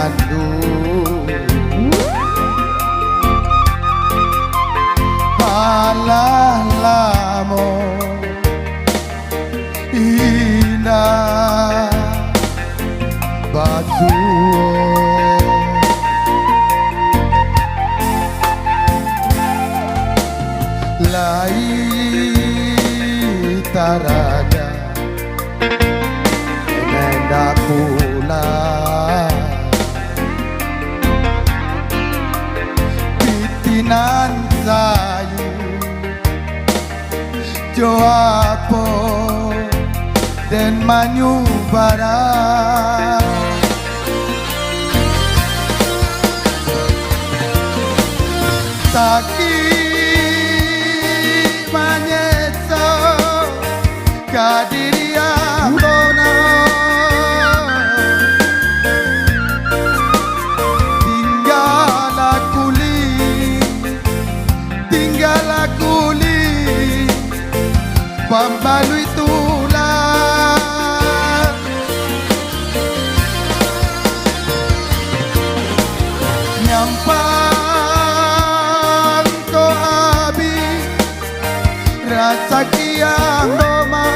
nandu halah lamo indah batu lai taraja hendak pulang pitinan sayu joapo dan manyu barang sakit manyeso kadirian bono tinggal kuli pambalui tulang nyampang ko abi rasa kiang doma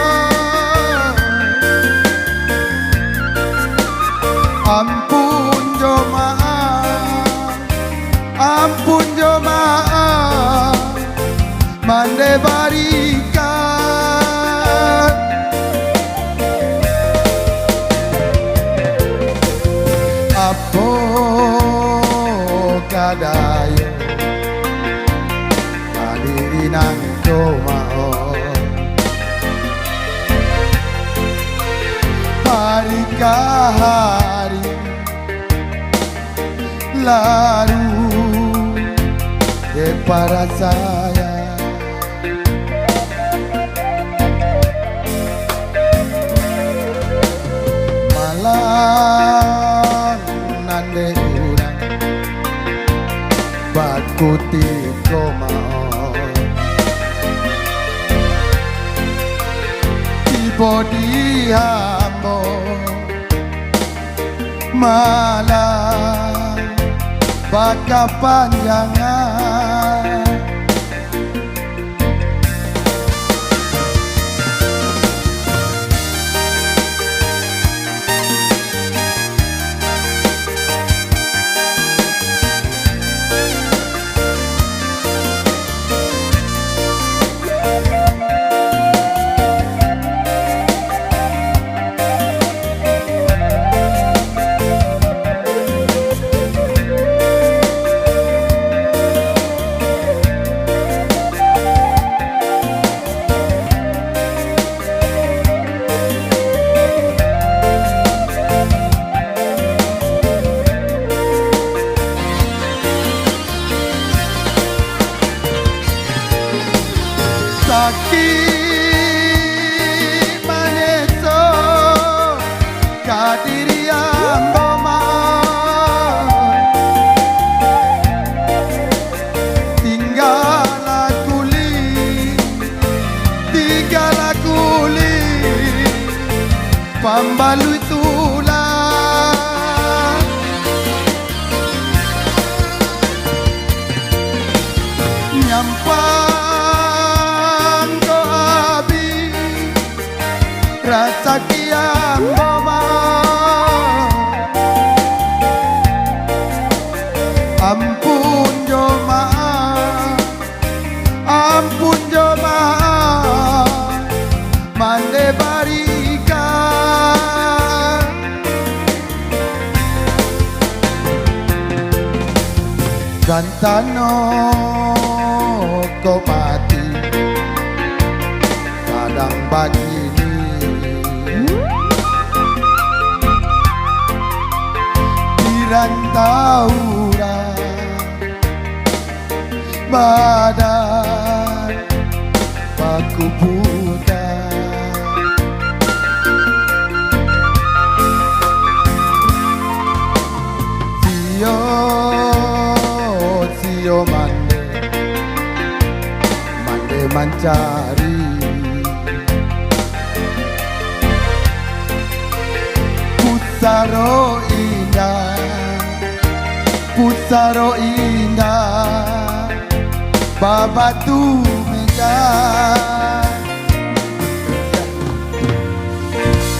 ampun jemaah mande barikan apo kadayo kadiri nang domao hari ke hari lalu para saya malang nande urang bakuti komao tiba di hambo malang baka panjangan sakit manyeso kadirian boma tinggal kuli pambalui tulang nyampang rasa kiam boma ampun jemaah mande barikan gantano ko mati kadang bagini Rantaura badan paku buta sio mande mancari pusaro indah Saro indah babatu megah